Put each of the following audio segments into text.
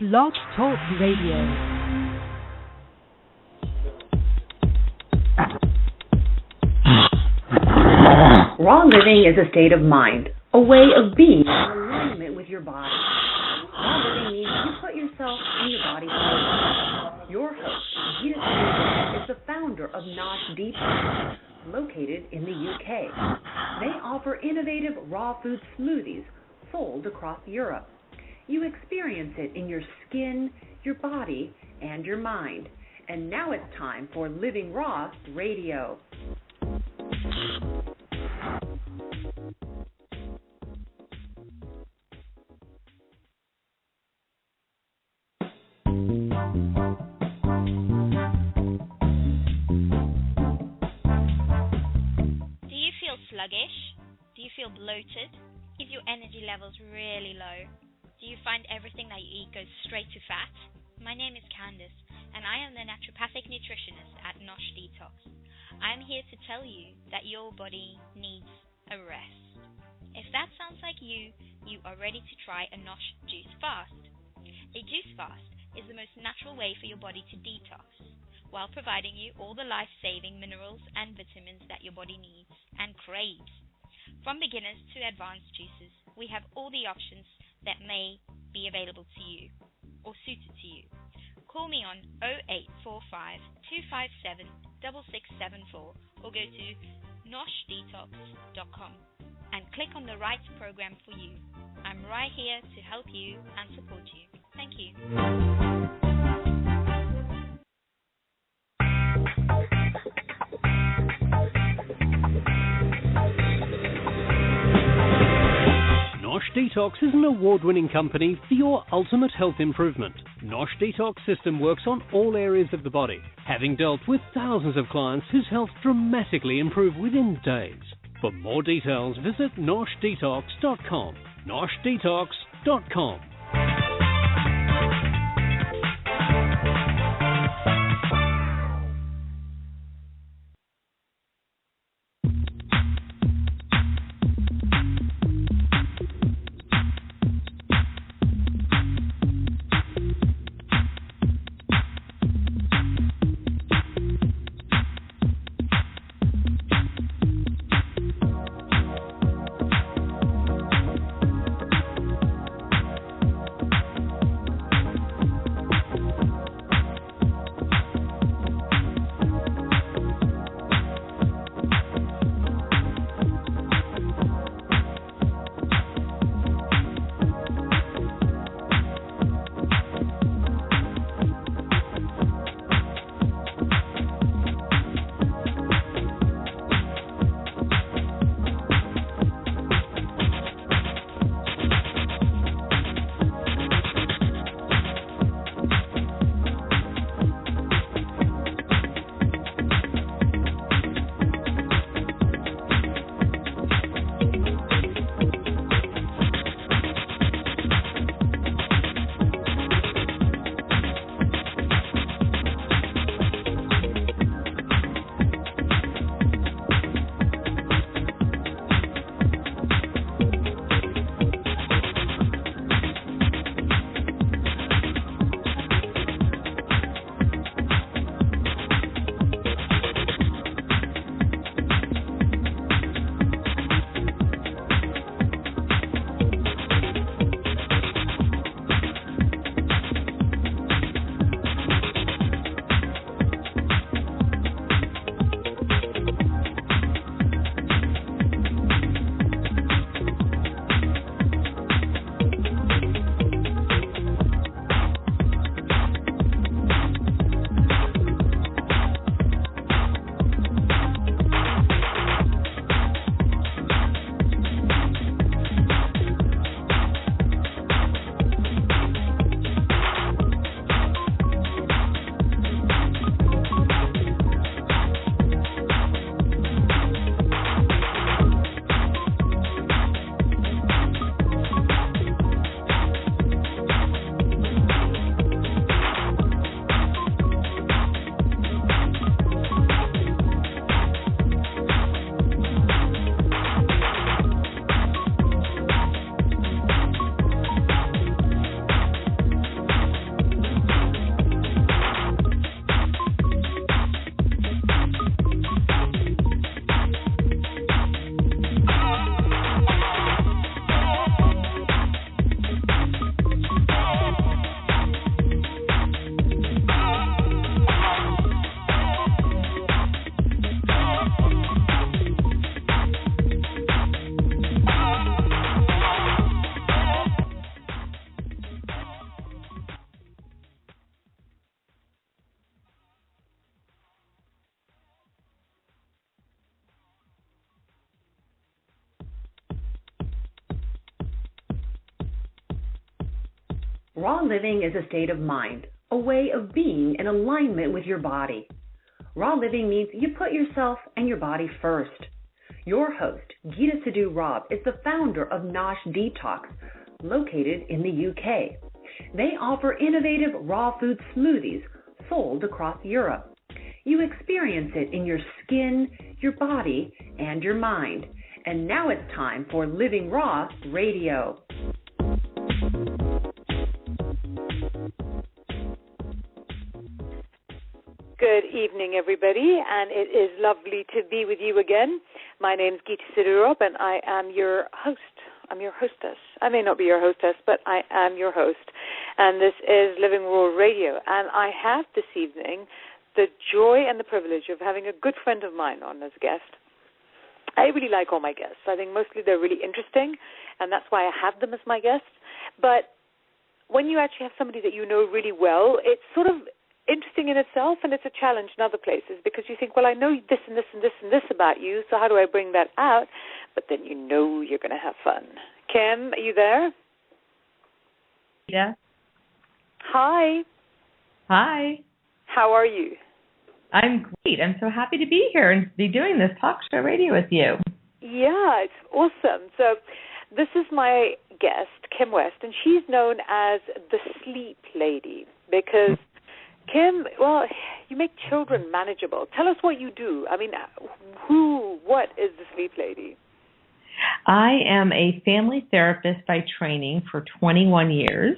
Blog Talk Radio. Raw living is a state of mind, a way of being in alignment with your body. Raw living means you put yourself and your body first. Your host, Geeta Sidhu-Robb, is the founder of Nosh Detox, located in the UK. They offer innovative raw food smoothies sold across Europe. You experience it in your skin, your body, and your mind. And now it's time for Living Raw Radio. Sluggish? Do you feel bloated? Is your energy levels really low? Do you find everything that you eat goes straight to fat? My name is Candice, and I am the naturopathic nutritionist at Nosh Detox. I am here to tell you that your body needs a rest. If that sounds like you are ready to try a Nosh juice fast. A juice fast is the most natural way for your body to detox, while providing you all the life-saving minerals and vitamins that your body needs and craves. From beginners to advanced juices, we have all the options that may be available to you or suited to you. Call me on 0845 257 6674 or go to noshdetox.com and click on the right program for you. I'm right here to help you and support you. Thank you. Nosh Detox is an award-winning company for your ultimate health improvement. Nosh Detox system works on all areas of the body, having dealt with thousands of clients whose health dramatically improved within days. For more details, visit noshdetox.com. noshdetox.com. Raw living is a state of mind, a way of being in alignment with your body. Raw living means you put yourself and your body first. Your host, Geeta Sidhu-Robb, is the founder of Nosh Detox, located in the UK. They offer innovative raw food smoothies sold across Europe. You experience it in your skin, your body, and your mind. And now it's time for Living Raw Radio. Good evening, everybody, and it is lovely to be with you again. My name is Geeta Sidhu-Robb, and I am your host. I'm your hostess. I may not be your hostess, but I am your host. And this is Living Raw Radio, and I have this evening the joy and the privilege of having a good friend of mine on as a guest. I really like all my guests. I think mostly they're really interesting, and that's why I have them as my guests. But when you actually have somebody that you know really well, it's sort of interesting in itself, and it's a challenge in other places because you think, well, I know this and this and this and this about you, so how do I bring that out? But then you know you're going to have fun. Kim, are you there? Yeah. Hi. Hi. How are you? I'm great. I'm so happy to be here and be doing this talk show radio with you. Yeah, it's awesome. So this is my guest, Kim West, and she's known as the Sleep Lady because Kim, well, you make children manageable. Tell us what you do. I mean, what is the Sleep Lady? I am a family therapist by training for 21 years,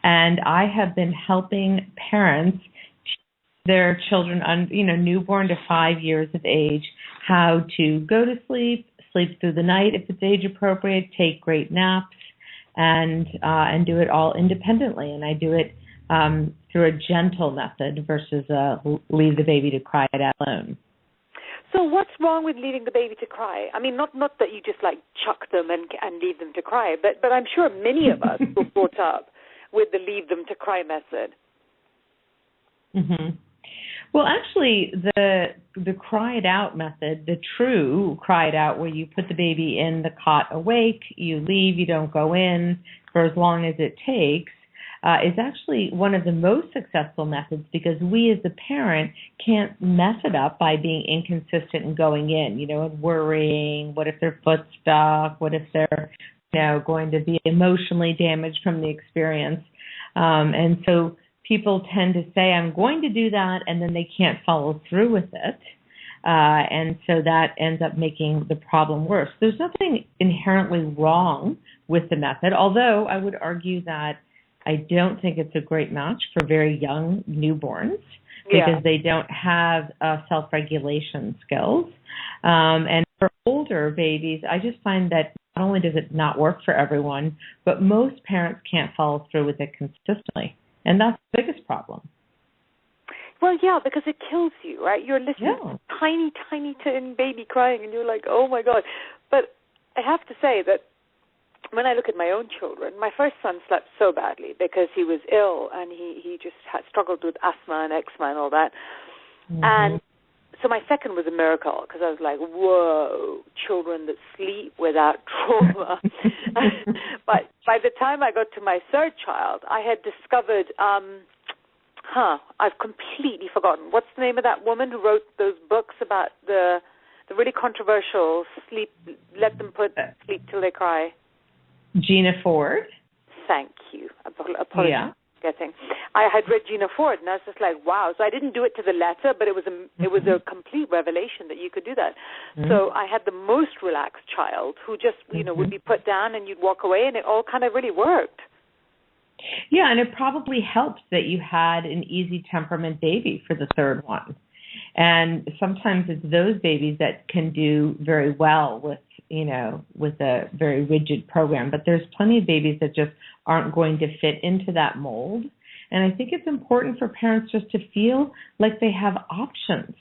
and I have been helping parents, their children, newborn to 5 years of age, how to go to sleep, sleep through the night if it's age appropriate, take great naps, and do it all independently. And I do it through a gentle method versus leave the baby to cry it out alone. So what's wrong with leaving the baby to cry? I mean, not that you just like chuck them and leave them to cry, but I'm sure many of us were brought up with the leave them to cry method. Mm-hmm. Well, actually, the cry it out method, the true cry it out, where you put the baby in the cot awake, you leave, you don't go in for as long as it takes, is actually one of the most successful methods because we as a parent can't mess it up by being inconsistent and going in, and worrying, what if their foot's stuck, what if they're, going to be emotionally damaged from the experience. And so people tend to say, I'm going to do that, and then they can't follow through with it. And so that ends up making the problem worse. There's nothing inherently wrong with the method, although I would argue that I don't think it's a great match for very young newborns because they don't have self-regulation skills. And for older babies, I just find that not only does it not work for everyone, but most parents can't follow through with it consistently. And that's the biggest problem. Well, yeah, because it kills you, right? You're listening to tiny, tiny baby crying, and you're like, oh, my God. But I have to say that when I look at my own children, my first son slept so badly because he was ill and he just had struggled with asthma and eczema and all that. Mm-hmm. And so my second was a miracle because I was like, whoa, children that sleep without trauma. But by the time I got to my third child, I had discovered, I've completely forgotten. What's the name of that woman who wrote those books about the really controversial sleep, let them put sleep till they cry? Gina Ford. Thank you. Apologies. Yeah. I had read Gina Ford, and I was just like, wow. So I didn't do it to the letter, but it was a complete revelation that you could do that. Mm-hmm. So I had the most relaxed child who just, would be put down, and you'd walk away, and it all kind of really worked. Yeah, and it probably helped that you had an easy temperament baby for the third one. And sometimes it's those babies that can do very well with a very rigid program. But there's plenty of babies that just aren't going to fit into that mold. And I think it's important for parents just to feel like they have options.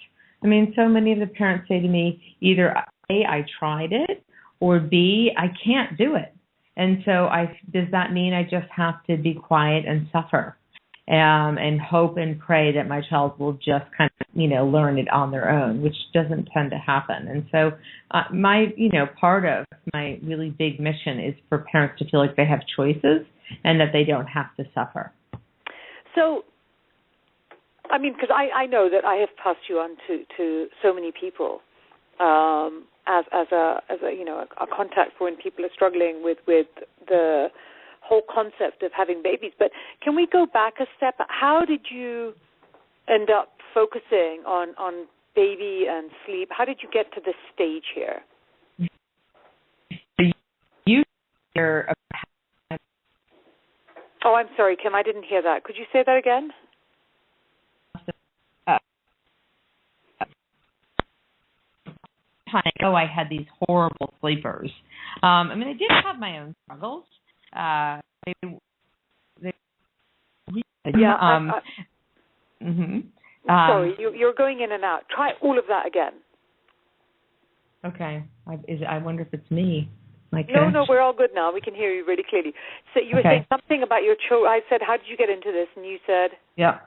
I mean, so many of the parents say to me, either A, I tried it, or B, I can't do it. And so does that mean I just have to be quiet and suffer? And hope and pray that my child will just kind of, learn it on their own, which doesn't tend to happen. And so my, part of my really big mission is for parents to feel like they have choices and that they don't have to suffer. So, I mean, because I know that I have passed you on to so many people as a contact for when people are struggling with the whole concept of having babies. But can we go back a step? How did you end up focusing on baby and sleep? How did you get to this stage here? Oh, I'm sorry, Kim, I didn't hear that. Could you say that again? I had these horrible sleepers. I mean, I did have my own struggles. Sorry, you're going in and out. Try all of that again. Okay. I wonder if it's me. No, we're all good now. We can hear you really clearly. So you were saying something about your children. I said, how did you get into this? And you said? Yeah.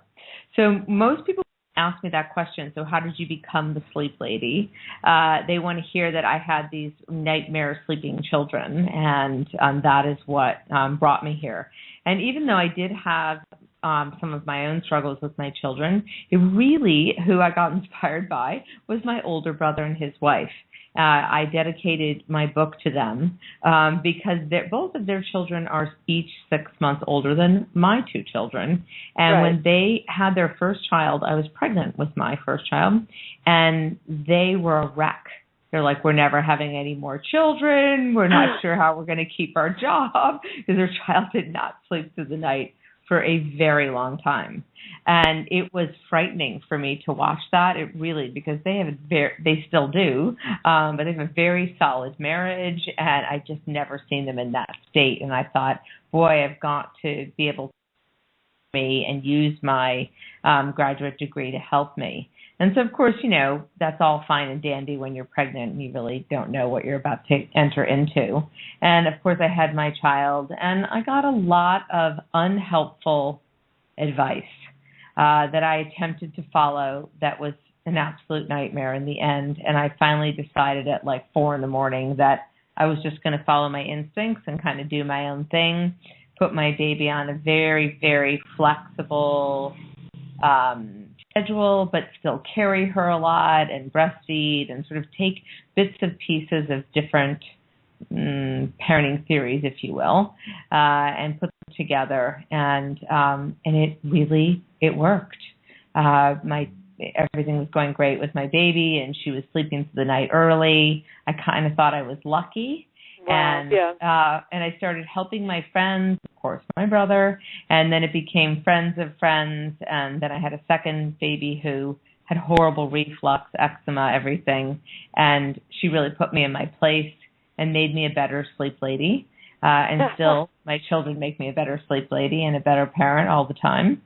So most people ask me that question. So how did you become the sleep lady? They want to hear that I had these nightmare sleeping children, and that is what brought me here. And even though I did have some of my own struggles with my children, it really, who I got inspired by was my older brother and his wife. I dedicated my book to them because both of their children are each 6 months older than my two children. And when they had their first child, I was pregnant with my first child, and they were a wreck. They're like, we're never having any more children. We're not sure how we're going to keep our job, because their child did not sleep through the night for a very long time. And it was frightening for me to watch that. It really, because they still do, but they have a very solid marriage, and I just never seen them in that state. And I thought, boy, I've got to be able to me and use my graduate degree to help me. And so, of course, that's all fine and dandy when you're pregnant and you really don't know what you're about to enter into. And, of course, I had my child, and I got a lot of unhelpful advice that I attempted to follow that was an absolute nightmare in the end. And I finally decided at like 4 a.m. that I was just going to follow my instincts and kind of do my own thing, put my baby on a very, very flexible schedule, but still carry her a lot and breastfeed and sort of take bits and pieces of different parenting theories, if you will, and put them together. And it worked. Everything was going great with my baby, and she was sleeping through the night early. I kind of thought I was lucky. Wow. And I started helping my friends, of course, my brother, and then it became friends of friends, and then I had a second baby who had horrible reflux, eczema, everything, and she really put me in my place and made me a better sleep lady, and still my children make me a better sleep lady and a better parent all the time,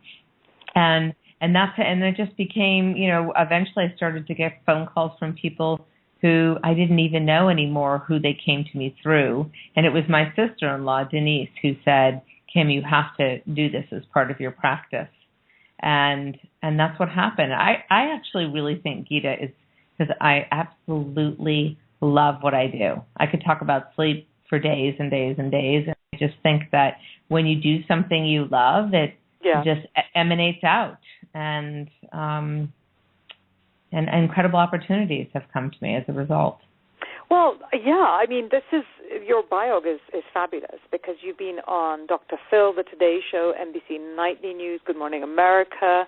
and it just became, eventually I started to get phone calls from people who I didn't even know anymore who they came to me through. And it was my sister-in-law, Denise, who said, Kim, you have to do this as part of your practice. And that's what happened. I actually really think, Geeta, is because I absolutely love what I do. I could talk about sleep for days and days and days. And I just think that when you do something you love, it just emanates out. And incredible opportunities have come to me as a result. Well, yeah, I mean, your bio is fabulous, because you've been on Dr. Phil, The Today Show, NBC Nightly News, Good Morning America,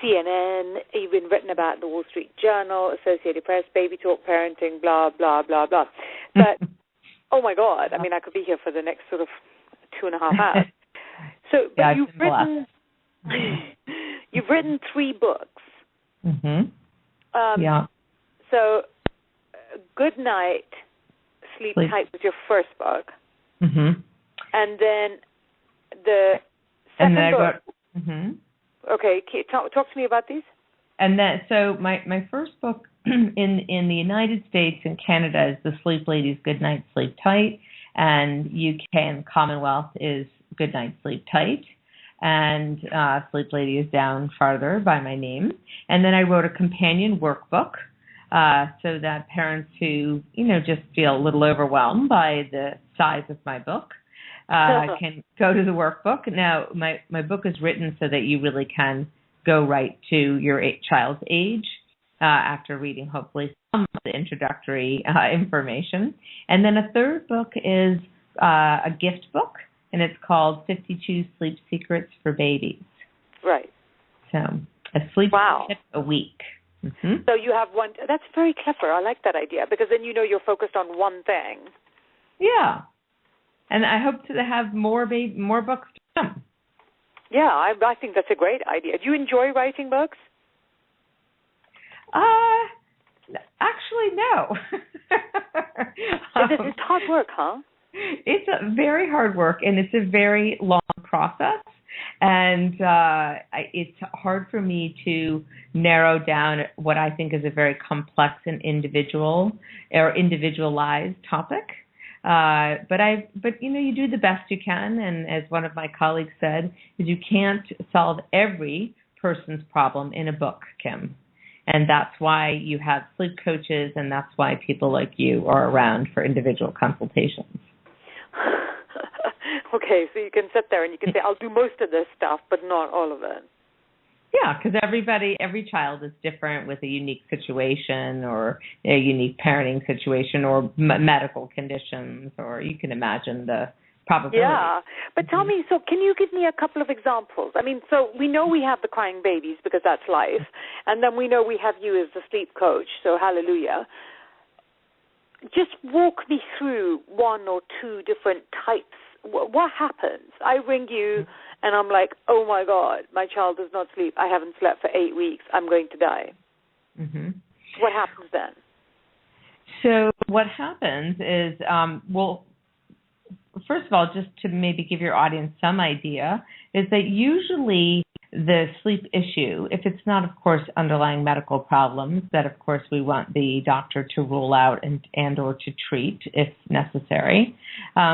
CNN, you've been written about in the Wall Street Journal, Associated Press, Baby Talk, Parenting, blah, blah, blah, blah. But, oh my God, I mean, I could be here for the next sort of 2.5 hours. So, but you've written 3 books. Mm-hmm. So, Good Night, Sleep Tight was your first book. Mm-hmm. And then the second book. Mm-hmm. Okay, talk to me about these. And then, so my first book in the United States and Canada is The Sleep Lady's Good Night, Sleep Tight, and UK and Commonwealth is Good Night, Sleep Tight. And Sleep Lady is down farther by my name. And then I wrote a companion workbook so that parents who, just feel a little overwhelmed by the size of my book can go to the workbook. Now, my book is written so that you really can go right to your child's age after reading, hopefully, some of the introductory information. And then a third book is a gift book, and it's called 52 Sleep Secrets for Babies. Right. So a sleep tip a week. Mm-hmm. So you have one. That's very clever. I like that idea because then you know you're focused on one thing. Yeah. And I hope to have more books to come. Yeah, I think that's a great idea. Do you enjoy writing books? Actually, no. It's hard work, huh? It's a very hard work, and it's a very long process. And it's hard for me to narrow down what I think is a very complex and individualized topic. But you do the best you can, and as one of my colleagues said, is you can't solve every person's problem in a book, Kim. And that's why you have sleep coaches, and that's why people like you are around for individual consultations. Okay, so you can sit there and you can say, I'll do most of this stuff, but not all of it. Yeah, because every child is different with a unique situation or a unique parenting situation or medical conditions, or you can imagine the probability. Yeah, but tell me, so can you give me a couple of examples? I mean, so we know we have the crying babies because that's life, and then we know we have you as the sleep coach, so hallelujah. Just walk me through one or two different types. What happens? I ring you and I'm like, oh my God, my child does not sleep. I haven't slept for 8 weeks. I'm going to die. Mm-hmm. What happens then? So what happens is, first of all, just to maybe give your audience some idea, is that usually the sleep issue, if it's not, of course, underlying medical problems that, of course, we want the doctor to rule out and or to treat if necessary,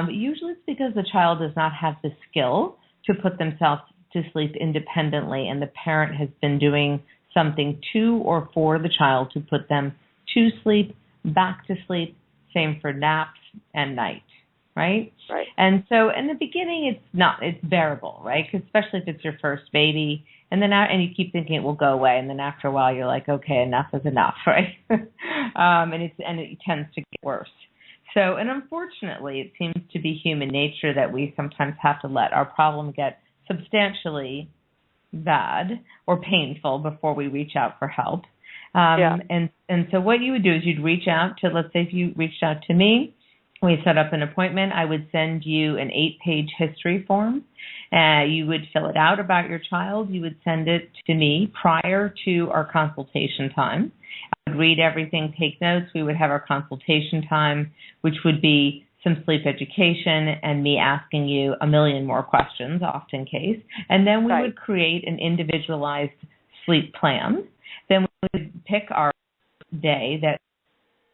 usually it's because the child does not have the skill to put themselves to sleep independently, and the parent has been doing something to or for the child to put them to sleep, back to sleep, same for naps and night. Right? Right. And so in the beginning, it's bearable, right? 'Cause especially if it's your first baby, and you keep thinking it will go away, and then after a while you're like, okay, enough is enough, right? And it tends to get worse. So, and unfortunately, it seems to be human nature that we sometimes have to let our problem get substantially bad or painful before we reach out for help. And so what you would do is you'd reach out to, let's say if you reached out to me, we set up an appointment, I would send you an 8-page history form. You would fill it out about your child. You would send it to me prior to our consultation time. I would read everything, take notes. We would have our consultation time, which would be some sleep education and me asking you a million more questions, often in case. And then we would create an individualized sleep plan. Then we would pick our day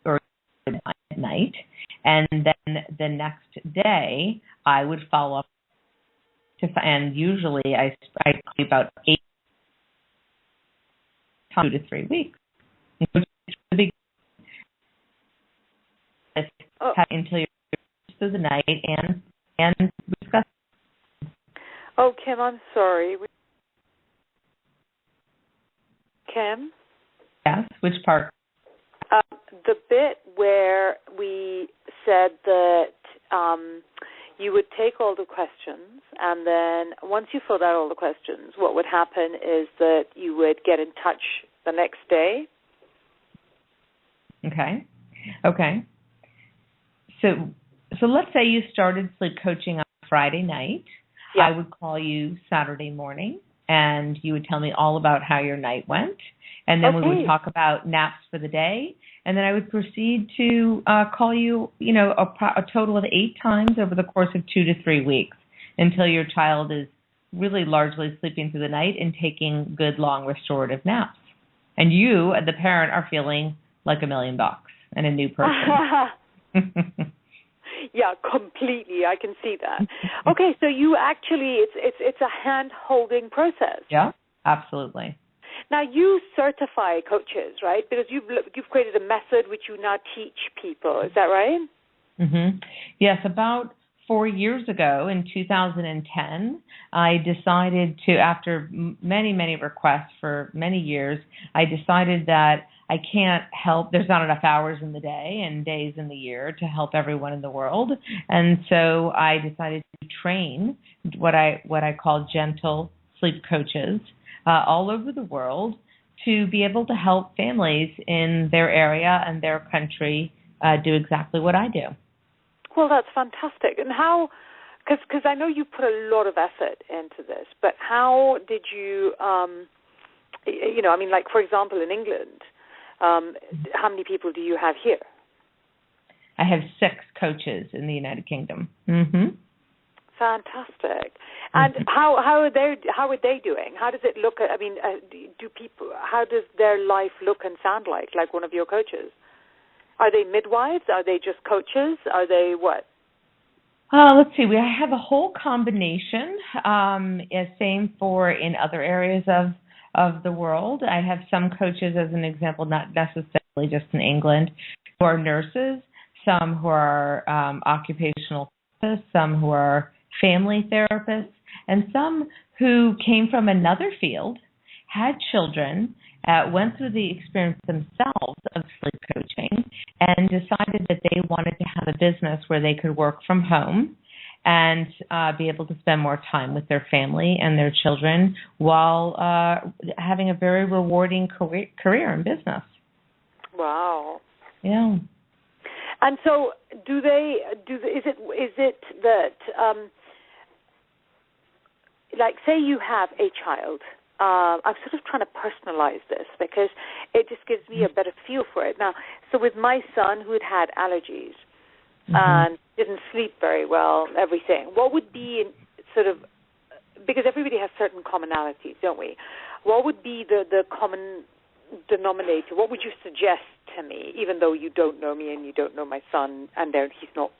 or at night. And then the next day, I would follow up, and usually I about 2 to 3 weeks, until you're through the night and discuss. Oh, Kim, I'm sorry. Kim? Yes, which part? The bit where we said that you would take all the questions, and then once you filled out all the questions, what would happen is that you would get in touch the next day. Okay. So let's say you started sleep coaching on Friday night. Yeah. I would call you Saturday morning, and you would tell me all about how your night went. And then we would talk about naps for the day. And then I would proceed to call you, a total of 8 times over the course of 2 to 3 weeks until your child is really largely sleeping through the night and taking good, long, restorative naps. And you, the parent, are feeling like $1 million and a new person. Yeah, completely. I can see that. Okay, so you actually, it's a hand-holding process. Yeah, absolutely. Now, you certify coaches, right? Because you've created a method which you now teach people. Is that right? Mm-hmm. Yes, about 4 years ago, in 2010, I decided to, after many, many requests for many years, I decided that I can't help, there's not enough hours in the day and days in the year to help everyone in the world. And so I decided to train what I call gentle sleep coaches all over the world to be able to help families in their area and their country do exactly what I do. Well, that's fantastic. And how, because I know you put a lot of effort into this, but how did you, like, for example, in England, how many people do you have here? I have 6 coaches in the United Kingdom. Mm-hmm. Fantastic. And how are they doing? How does it look? How does their life look and sound like one of your coaches? Are they midwives? Are they just coaches? Are they what? Let's see. We have a whole combination. Same for in other areas of the world. I have some coaches, as an example, not necessarily just in England, who are nurses, some who are occupational therapists, some who are family therapists, and some who came from another field, had children, went through the experience themselves of sleep coaching, and decided that they wanted to have a business where they could work from home and be able to spend more time with their family and their children while having a very rewarding career in business. Wow. Yeah. And so, is it that, like, say you have a child. I'm sort of trying to personalize this because it just gives me a better feel for it. Now, so with my son who had allergies and didn't sleep very well, everything, what would be sort of, because everybody has certain commonalities, don't we? What would be the common denominator? What would you suggest to me, even though you don't know me and you don't know my son and he's not,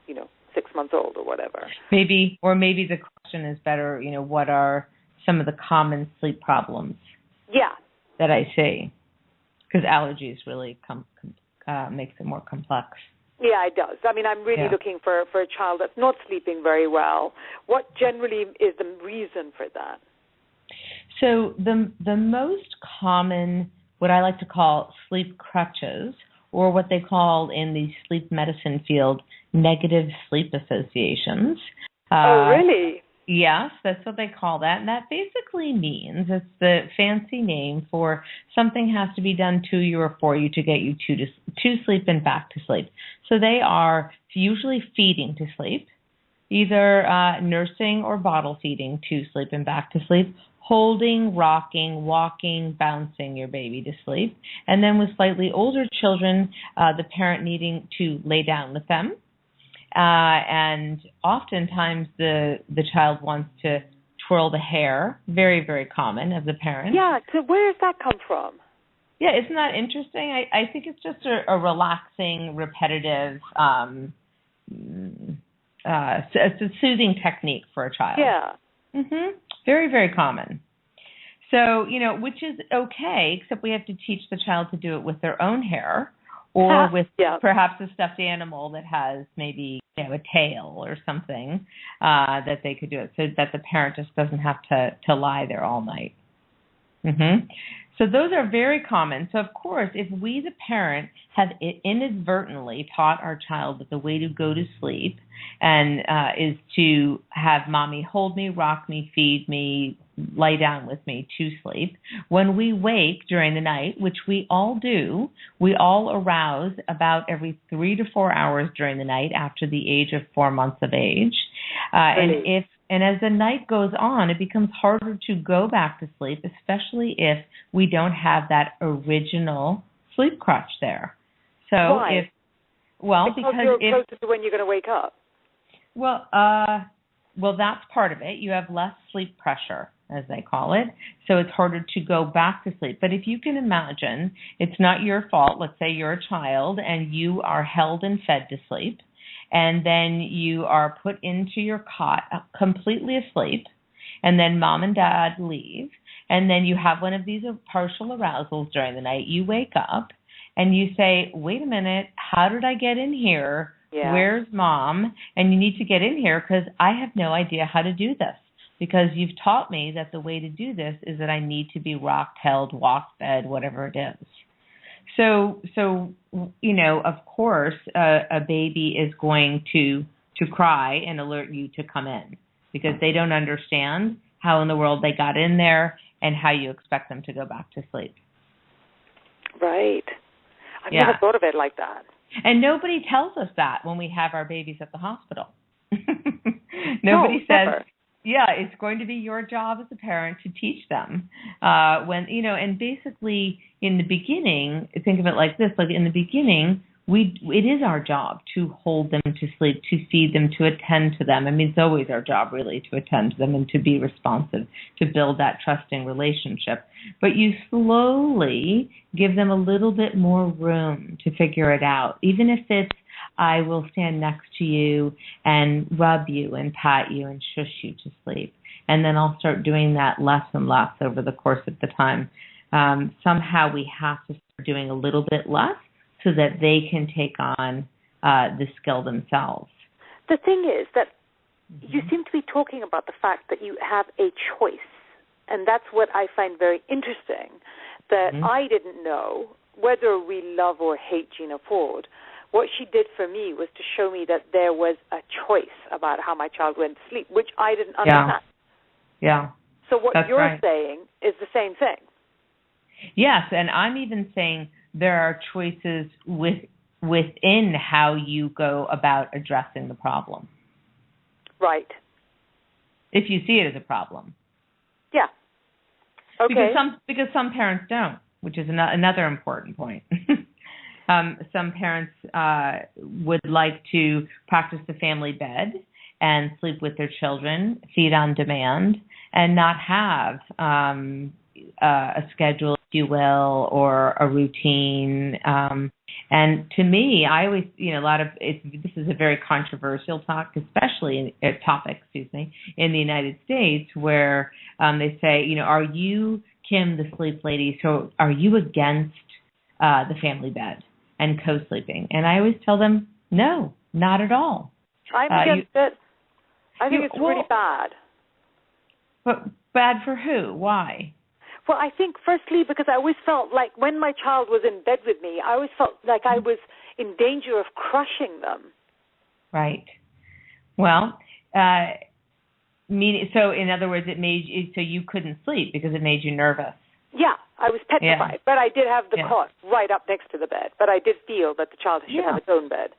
6 months old or whatever? Maybe the question is better, what are some of the common sleep problems that I see? Because allergies really makes it more complex. Yeah, it does. I mean, I'm really looking for a child that's not sleeping very well. What generally is the reason for that? So the most common, what I like to call sleep crutches, or what they call in the sleep medicine field, negative sleep associations. Oh, really? Yes, that's what they call that. And that basically means, it's the fancy name for something has to be done to you or for you to get you to sleep and back to sleep. So they are usually feeding to sleep, either nursing or bottle feeding to sleep and back to sleep, holding, rocking, walking, bouncing your baby to sleep. And then with slightly older children, the parent needing to lay down with them. And oftentimes the child wants to twirl the hair, very, very common of the parent. Yeah, so where does that come from? Yeah, isn't that interesting? I think it's just a relaxing, repetitive, it's a soothing technique for a child. Yeah. Very, very common. So, which is okay, except we have to teach the child to do it with their own hair or with perhaps a stuffed animal that has maybe a tail or something that they could do it so that the parent just doesn't have to lie there all night. So those are very common. So, of course, if we, the parent, have inadvertently taught our child that the way to go to sleep and is to have mommy hold me, rock me, feed me, lie down with me to sleep, when we wake during the night, which we all do, we all arouse about every 3 to 4 hours during the night after the age of 4 months of age. And as the night goes on, it becomes harder to go back to sleep, especially if we don't have that original sleep crutch there. So why? Because you're closer to when you're going to wake up. Well, that's part of it. You have less sleep pressure, as they call it, so it's harder to go back to sleep. But if you can imagine, it's not your fault. Let's say you're a child and you are held and fed to sleep, and then you are put into your cot completely asleep, and then mom and dad leave, and then you have one of these partial arousals during the night. You wake up and you say, wait a minute, how did I get in here Where's mom? And you need to get in here because I have no idea how to do this. Because you've taught me that the way to do this is that I need to be rocked, held, walked, fed, whatever it is. So of course, a baby is going to cry and alert you to come in because they don't understand how in the world they got in there and how you expect them to go back to sleep. Right. I've never thought of it like that. And nobody tells us that when we have our babies at the hospital. Nobody says, never. Yeah, it's going to be your job as a parent to teach them. And basically in the beginning, think of it like this, like in the beginning, it is our job to hold them to sleep, to feed them, to attend to them. I mean, it's always our job really to attend to them and to be responsive, to build that trusting relationship. But you slowly give them a little bit more room to figure it out, even if it's, I will stand next to you and rub you and pat you and shush you to sleep. And then I'll start doing that less and less over the course of the time. Somehow we have to start doing a little bit less so that they can take on the skill themselves. The thing is that you seem to be talking about the fact that you have a choice. And that's what I find very interesting, that I didn't know whether we love or hate Gina Ford. What she did for me was to show me that there was a choice about how my child went to sleep, which I didn't understand. Yeah. So what That's you're right. saying is the same thing. Yes, and I'm even saying there are choices within how you go about addressing the problem. Right. If you see it as a problem. Yeah. Okay. Because some parents don't, which is another important point. Some parents would like to practice the family bed and sleep with their children, feed on demand, and not have a schedule, if you will, or a routine. And to me, I always, this is a very controversial topic, especially in the United States, where they say, are you, Kim, the sleep lady, so are you against the family bed and co-sleeping? And I always tell them, no, not at all. I'm against it. I think it's really bad. But bad for who? Why? Well, I think firstly because I always felt like when my child was in bed with me, I always felt like I was in danger of crushing them. Right. Well, so in other words, it made you, so you couldn't sleep because it made you nervous. Yeah, I was petrified, but I did have the cot right up next to the bed. But I did feel that the child should have its own bed.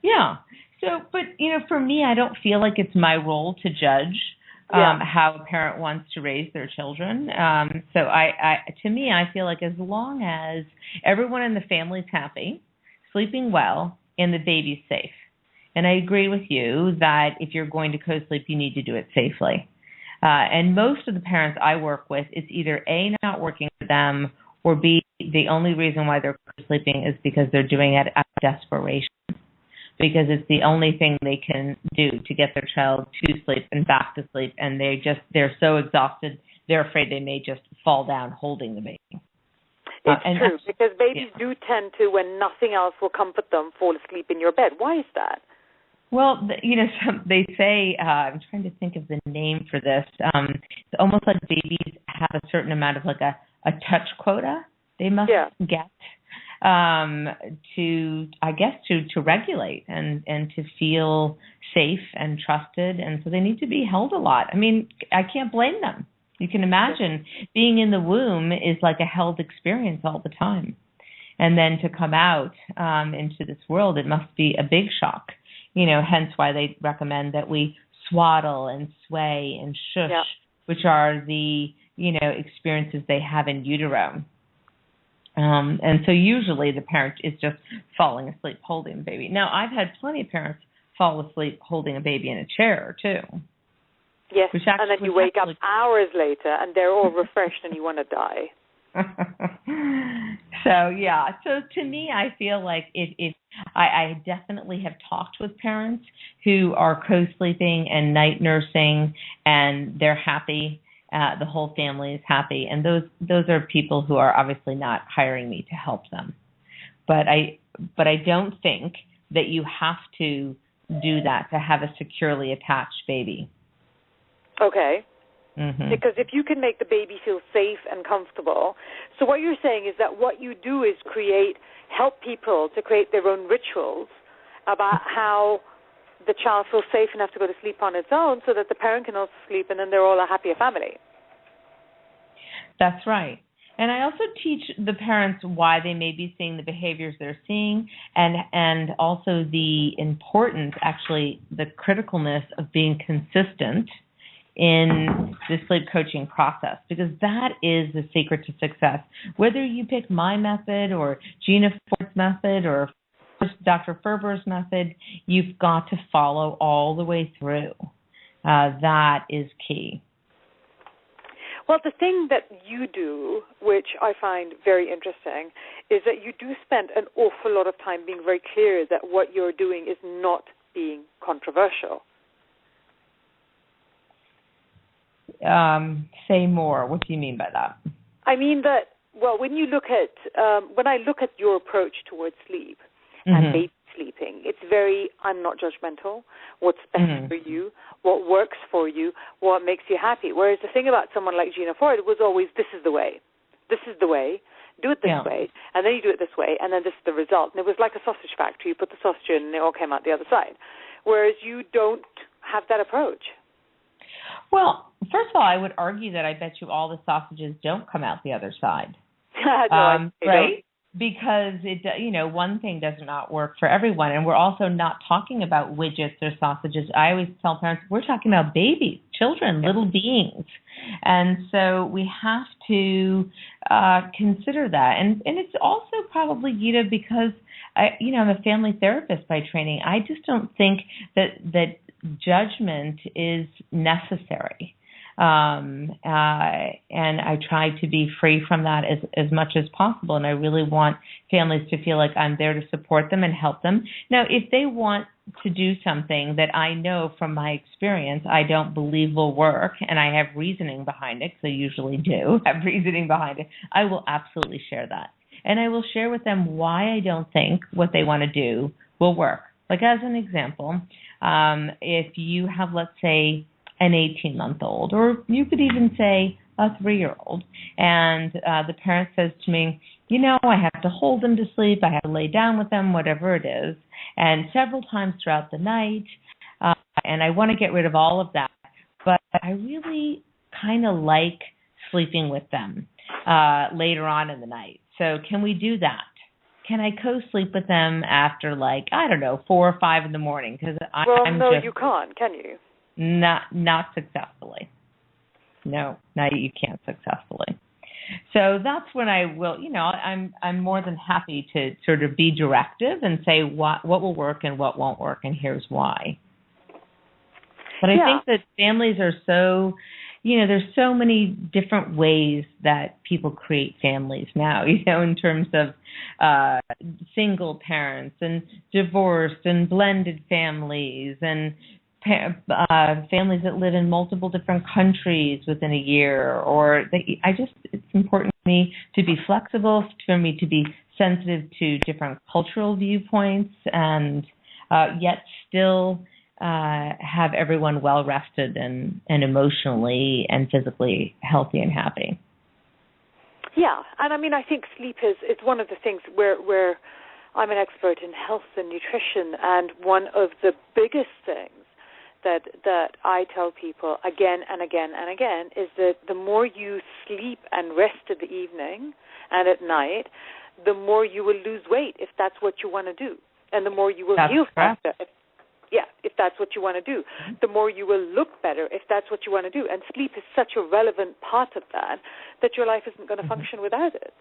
Yeah. So, but, for me, I don't feel like it's my role to judge how a parent wants to raise their children. So to me, I feel like as long as everyone in the family's happy, sleeping well, and the baby's safe. And I agree with you that if you're going to co-sleep, you need to do it safely. And most of the parents I work with, it's either A, not working for them, or B, the only reason why they're co-sleeping is because they're doing it out of desperation. Because it's the only thing they can do to get their child to sleep and back to sleep, and they're so exhausted, they're afraid they may just fall down holding the baby. It's true, because babies do tend to, when nothing else will comfort them, fall asleep in your bed. Why is that? Well, they say, I'm trying to think of the name for this. It's almost like babies have a certain amount of like a touch quota they must get. To regulate and to feel safe and trusted. And so they need to be held a lot. I mean, I can't blame them. You can imagine being in the womb is like a held experience all the time. And then to come out into this world, it must be a big shock, hence why they recommend that we swaddle and sway and shush, which are the, experiences they have in utero. And so usually the parent is just falling asleep holding the baby. Now, I've had plenty of parents fall asleep holding a baby in a chair, too. Yes, and then you wake up hours later and they're all refreshed and you want to die. So to me, I feel like if I definitely have talked with parents who are co-sleeping and night nursing and they're happy. The whole family is happy, and those are people who are obviously not hiring me to help them. But I don't think that you have to do that to have a securely attached baby. Okay. Mm-hmm. Because if you can make the baby feel safe and comfortable, so what you're saying is that what you do is help people to create their own rituals about how the child feels safe enough to go to sleep on its own so that the parent can also sleep and then they're all a happier family. That's right. And I also teach the parents why they may be seeing the behaviors they're seeing and also the importance, actually, the criticalness of being consistent in the sleep coaching process, because that is the secret to success. Whether you pick my method or Gina Ford's method or Dr. Ferber's method, you've got to follow all the way through. That is key. Well, the thing that you do, which I find very interesting, is that you do spend an awful lot of time being very clear that what you're doing is not being controversial. Say more. What do you mean by that? I mean that, well, when I look at your approach towards sleep and baby sleeping, it's very, I'm not judgmental, what's best for you, what works for you, what makes you happy. Whereas the thing about someone like Gina Ford was always, this is the way, do it this way, and then you do it this way, and then this is the result. And it was like a sausage factory. You put the sausage in and it all came out the other side. Whereas you don't have that approach. Well, first of all, I would argue that I bet you all the sausages don't come out the other side. No, right? Because one thing does not work for everyone, and we're also not talking about widgets or sausages. I always tell parents we're talking about babies, children, little beings, and so we have to consider that. And it's also probably, Geeta, because I'm a family therapist by training. I just don't think that judgment is necessary. And I try to be free from that as much as possible. And I really want families to feel like I'm there to support them and help them. Now, if they want to do something that I know from my experience I don't believe will work, and I have reasoning behind it, because I usually do have reasoning behind it, I will absolutely share that. And I will share with them why I don't think what they want to do will work. Like as an example, if you have, let's say, an 18-month-old, or you could even say a 3-year-old, and the parent says to me, I have to hold them to sleep, I have to lay down with them, whatever it is, and several times throughout the night, and I want to get rid of all of that, but I really kind of like sleeping with them later on in the night. So can we do that? Can I co-sleep with them after 4 or 5 in the morning? Because you can't, can you? Not successfully. No, you can't successfully. So that's when I will, I'm more than happy to sort of be directive and say what will work and what won't work, and here's why. But I think that families are so, there's so many different ways that people create families now, in terms of single parents and divorced and blended families and families that live in multiple different countries within a year, it's important for me to be flexible, for me to be sensitive to different cultural viewpoints, and yet still have everyone well rested and emotionally and physically healthy and happy. Yeah, and I think sleep is one of the things where I'm an expert in health and nutrition, and one of the biggest things that I tell people again and again and again is that the more you sleep and rest in the evening and at night, the more you will lose weight if that's what you want to do, and the more you will heal faster. If that's what you want to do, the more you will look better if that's what you want to do. And sleep is such a relevant part of that your life isn't going to function without it.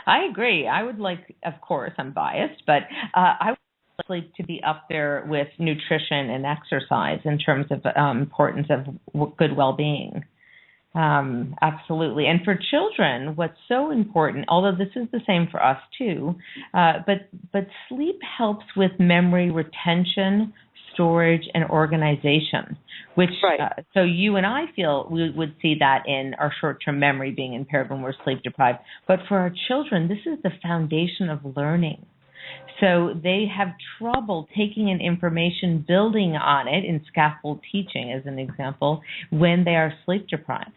I agree. I would like, of course, I'm biased, but I would sleep to be up there with nutrition and exercise in terms of importance of good well-being. Absolutely. And for children, what's so important, although this is the same for us too, but sleep helps with memory retention, storage, and organization, which so you and I feel we would see that in our short-term memory being impaired when we're sleep deprived. But for our children, this is the foundation of learning. So they have trouble taking in information, building on it in scaffold teaching, as an example, when they are sleep deprived.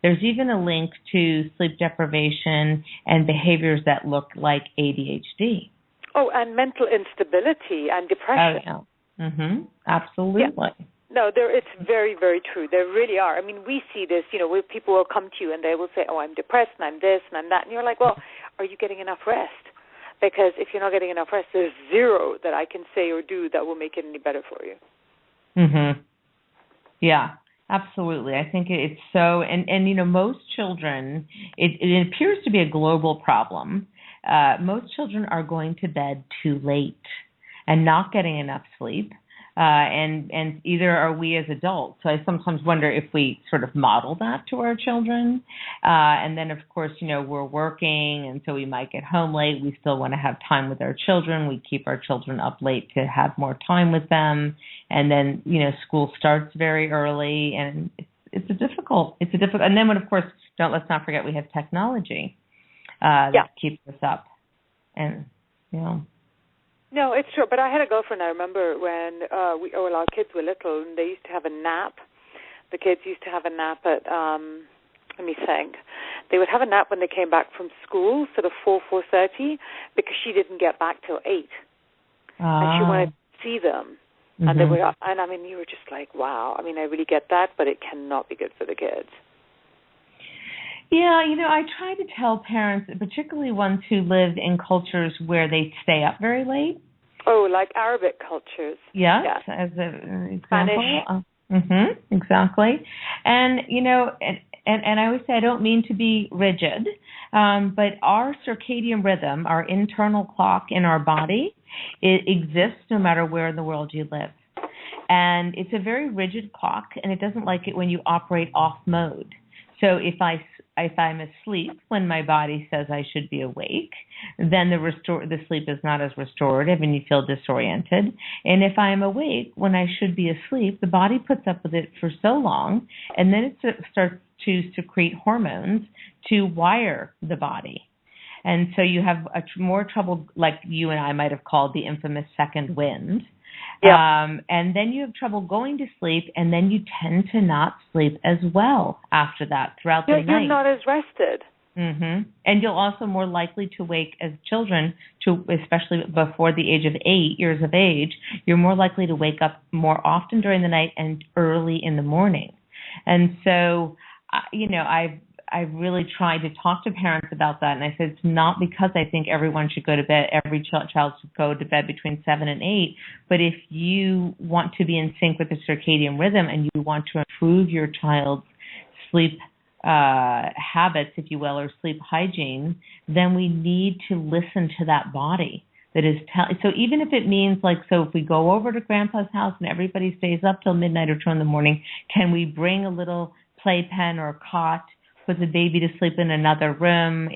There's even a link to sleep deprivation and behaviors that look like ADHD. Oh, and mental instability and depression. Oh, yeah. Absolutely. Yeah. No, it's very, very true. There really are. I mean, we see this, where people will come to you and they will say, oh, I'm depressed and I'm this and I'm that. And you're like, well, are you getting enough rest? Because if you're not getting enough rest, there's zero that I can say or do that will make it any better for you. Yeah, absolutely. I think it's so, and most children, it appears to be a global problem. Most children are going to bed too late and not getting enough sleep. And either are we as adults. So I sometimes wonder if we sort of model that to our children. And then, of course, we're working, and so we might get home late. We still want to have time with our children. We keep our children up late to have more time with them. And then, school starts very early, and it's difficult. And then, of course, let's not forget we have technology that keeps us up. And, No, it's true. But I had a girlfriend, I remember, when our kids were little, and they used to have a nap. The kids used to have a nap at, let me think. They would have a nap when they came back from school, sort of 4:30, because she didn't get back till 8. And she wanted to see them. And they were, and I mean, you were just like, wow. I mean, I really get that, but it cannot be good for the kids. Yeah, I try to tell parents, particularly ones who live in cultures where they stay up very late. Oh, like Arabic cultures. Yes, as an example. Spanish. Exactly. And, and I always say I don't mean to be rigid, but our circadian rhythm, our internal clock in our body, it exists no matter where in the world you live. And it's a very rigid clock, and it doesn't like it when you operate off mode. So if I'm asleep when my body says I should be awake, then the sleep is not as restorative and you feel disoriented. And if I'm awake when I should be asleep, the body puts up with it for so long, and then it starts to secrete hormones to wire the body. And so you have more trouble, like you and I might have called the infamous second wind. Yeah. And then you have trouble going to sleep, and then you tend to not sleep as well after that throughout the night. You're not as rested. And you're also more likely to wake as children, especially before the age of 8 years of age, you're more likely to wake up more often during the night and early in the morning. And so, I've really tried to talk to parents about that, and I said it's not because I think everyone should go to bed, every child should go to bed between 7 and 8, but if you want to be in sync with the circadian rhythm and you want to improve your child's sleep habits, if you will, or sleep hygiene, then we need to listen to that body. So even if it means if we go over to Grandpa's house and everybody stays up till midnight or 2 in the morning, can we bring a little playpen or cot, put the baby to sleep in another room,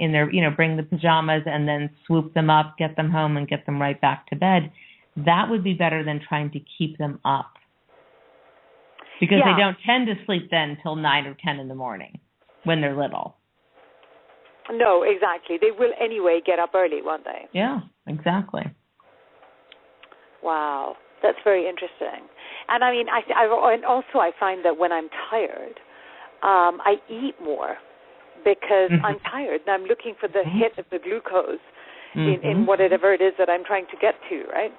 bring the pajamas and then swoop them up, get them home and get them right back to bed? That would be better than trying to keep them up. Because they don't tend to sleep then till 9 or 10 in the morning when they're little. No, exactly. They will anyway get up early, won't they? Yeah, exactly. Wow, that's very interesting. And I mean, I find that when I'm tired, I eat more because I'm tired and I'm looking for the hit of the glucose in whatever it is that I'm trying to get to, right?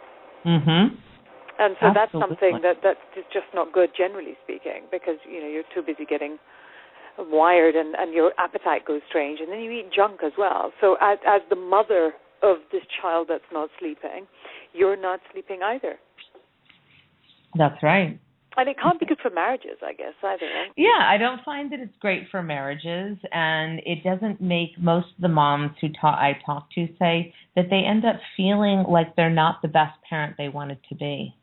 And so that's something that's just not good, generally speaking, because you're too busy getting wired and your appetite goes strange, and then you eat junk as well. So as the mother of this child that's not sleeping, you're not sleeping either. That's right. And it can't be good for marriages, I guess, either, right? Yeah, I don't find that it's great for marriages, and it doesn't make most of the moms who I talk to say that they end up feeling like they're not the best parent they wanted to be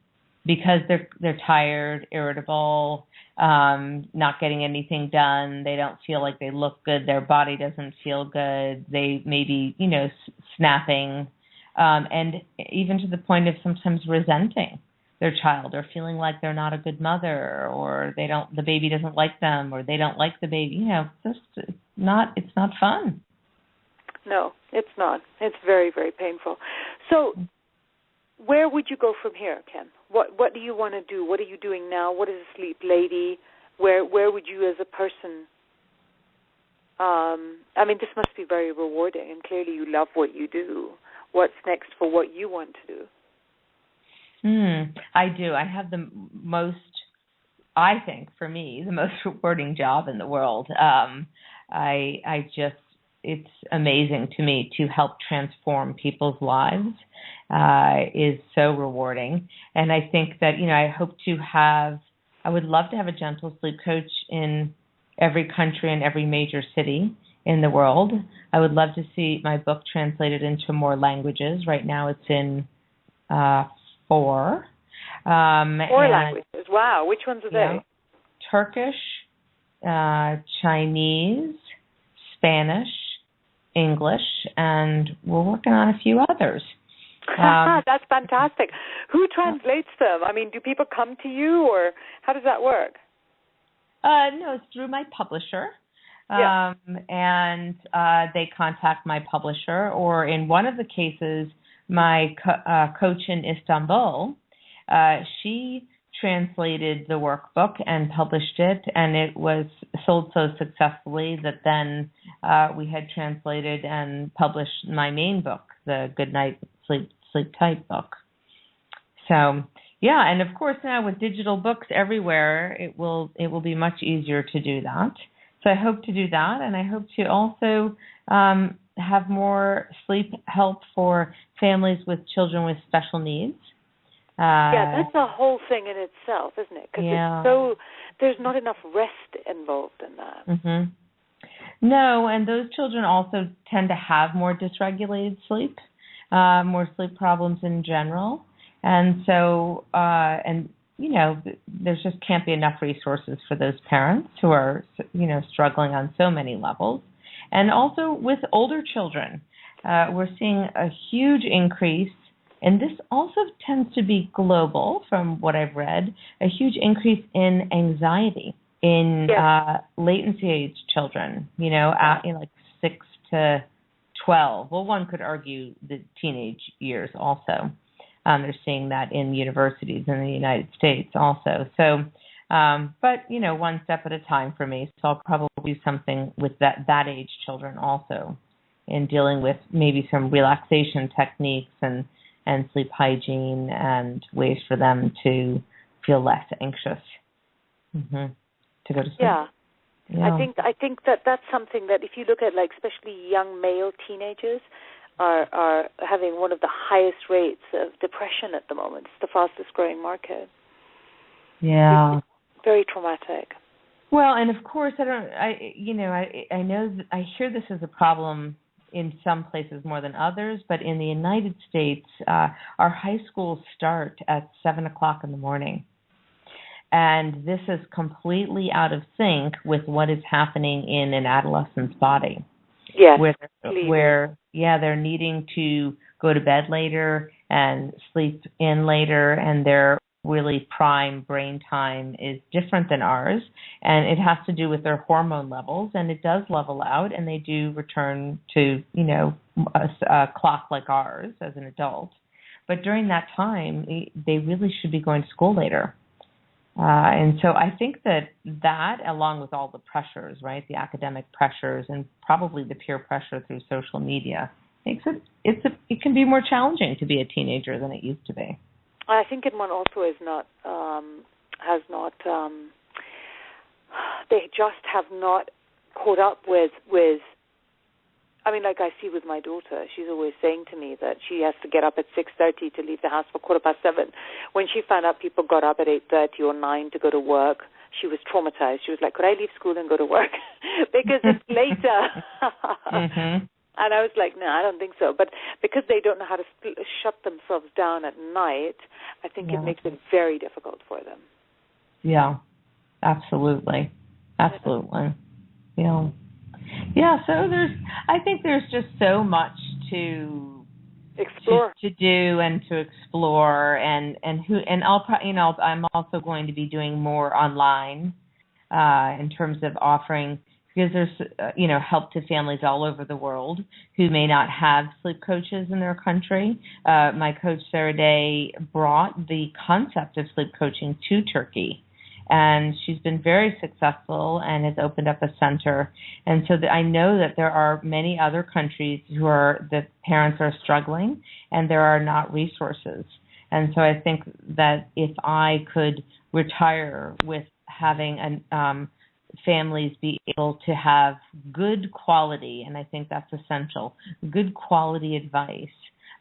because they're tired, irritable, not getting anything done. They don't feel like they look good. Their body doesn't feel good. They may be, snapping, and even to the point of sometimes resenting their child or feeling like they're not a good mother, or the baby doesn't like them, or they don't like the baby. It's not fun. No, it's not. It's very, very painful. So where would you go from here, Ken? What do you want to do? What are you doing now? What is a sleep lady? Where would you as a person... I mean, this must be very rewarding, and clearly you love what you do. What's next for what you want to do? I do. I have the most, I think, for me, the most rewarding job in the world. I just, it's amazing to me to help transform people's lives is so rewarding. And I think that, I would love to have a gentle sleep coach in every country and every major city in the world. I would love to see my book translated into more languages. Right now it's in 4. 4 languages. Wow. Which ones are they? Turkish, Chinese, Spanish, English, and we're working on a few others. That's fantastic. Who translates them? I mean, do people come to you, or how does that work? No, it's through my publisher. And they contact my publisher, or in one of the cases, my coach in Istanbul, she translated the workbook and published it, and it was sold so successfully that then we had translated and published my main book, the Good Night Sleep Tight book. So, yeah, and of course now with digital books everywhere, it will be much easier to do that. So I hope to do that, and I hope to also have more sleep help for families with children with special needs. That's a whole thing in itself, isn't it? Because there's not enough rest involved in that. Mm-hmm. No, and those children also tend to have more dysregulated sleep, more sleep problems in general. And so, there just can't be enough resources for those parents who are, struggling on so many levels. And also with older children, we're seeing a huge increase, and this also tends to be global from what I've read, a huge increase in anxiety in latency age children, like 6 to 12. Well, one could argue the teenage years also. They're seeing that in universities in the United States also. So, but, one step at a time for me. So I'll probably do something with that age children also in dealing with maybe some relaxation techniques and sleep hygiene and ways for them to feel less anxious to go to sleep. Yeah. I think that's something that if you look at, like, especially young male teenagers, are having one of the highest rates of depression at the moment. It's the fastest growing market. Yeah. It's very traumatic. Well, and of course, I know that I hear this as a problem in some places more than others, but in the United States, our high schools start at 7:00 in the morning. And this is completely out of sync with what is happening in an adolescent's body. Yes, where they're needing to go to bed later and sleep in later, and their really prime brain time is different than ours, and it has to do with their hormone levels, and it does level out, and they do return to a clock like ours as an adult. But during that time, they really should be going to school later. And so I think that along with all the pressures, right, the academic pressures and probably the peer pressure through social media, makes it can be more challenging to be a teenager than it used to be. I think one also they just have not caught up with. I mean, like I see with my daughter, she's always saying to me that she has to get up at 6:30 to leave the house for 7:15. When she found out people got up at 8:30 or 9 to go to work, she was traumatized. She was like, could I leave school and go to work? Because it's later. Mm-hmm. And I was like, no, I don't think so. But because they don't know how to shut themselves down at night, I think it makes it very difficult for them. Yeah, absolutely. Absolutely. Yeah. Yeah, so I think there's just so much to explore, to do and to explore, and I'm also going to be doing more online in terms of offering because there's, help to families all over the world who may not have sleep coaches in their country. My coach, Sarah Day, brought the concept of sleep coaching to Turkey, and she's been very successful and has opened up a center. And so I know that there are many other countries the parents are struggling and there are not resources. And so I think that if I could retire with having families be able to have good quality, and I think that's essential, good quality advice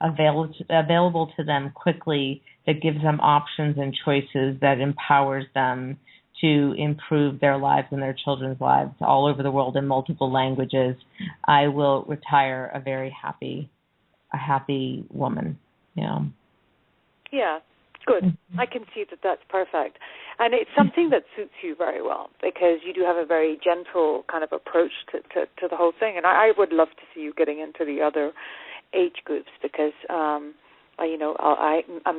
available to them quickly that gives them options and choices that empowers them to improve their lives and their children's lives all over the world in multiple languages, I will retire a very happy woman. Yeah, good. I can see that that's perfect. And it's something that suits you very well because you do have a very gentle kind of approach to the whole thing. And I would love to see you getting into the other age groups because, I'm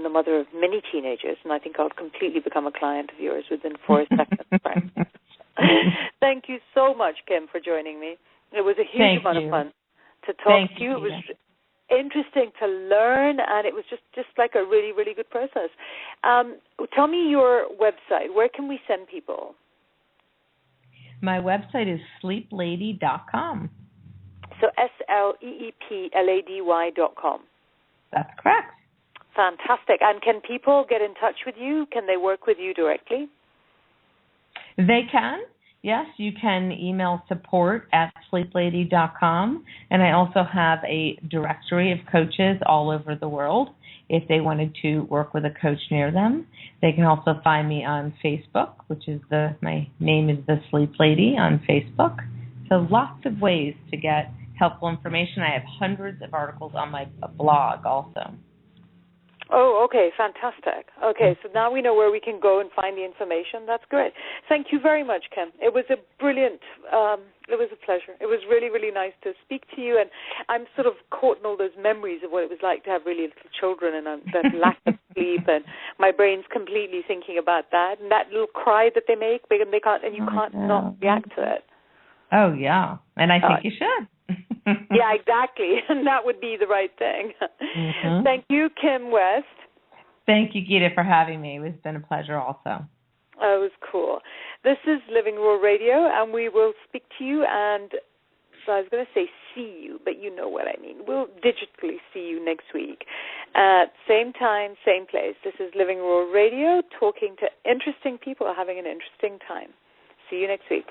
the mother of many teenagers, and I think I'll completely become a client of yours within 4 seconds. Right? Thank you so much, Kim, for joining me. It was a huge amount of fun to talk to you. It was interesting to learn, and it was just like a really, really good process. Tell me your website. Where can we send people? My website is sleeplady.com. So SLEEPLADY.com. That's correct. Fantastic. And can people get in touch with you? Can they work with you directly? They can. Yes, you can email support@sleeplady.com. And I also have a directory of coaches all over the world. If they wanted to work with a coach near them, they can also find me on Facebook, which is my name is The Sleep Lady on Facebook. So lots of ways to get helpful information. I have hundreds of articles on my blog also. Oh, okay, fantastic. Okay, so now we know where we can go and find the information. That's great. Thank you very much, Kim. It was a brilliant, it was a pleasure. It was really, really nice to speak to you, and I'm sort of caught in all those memories of what it was like to have really little children and that lack of sleep, and my brain's completely thinking about that, and that little cry that they make, and you can't not react to it. Oh, yeah, and I think you should. Yeah, exactly. And that would be the right thing. Mm-hmm. Thank you, Kim West. Thank you, Geeta, for having me. It's been a pleasure also. Oh, it was cool. This is Living Raw Radio, and we will speak to you, and so I was going to say see you, but you know what I mean. We'll digitally see you next week. Same time, same place. This is Living Raw Radio, talking to interesting people, having an interesting time. See you next week.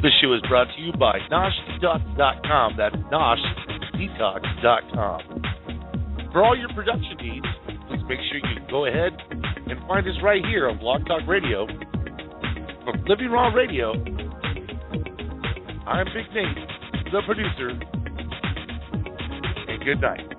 This show is brought to you by NoshDetox.com. That's NoshDetox.com. For all your production needs, please make sure you go ahead and find us right here on Blog Talk Radio. From Living Raw Radio, I'm Big Nate, the producer, and good night.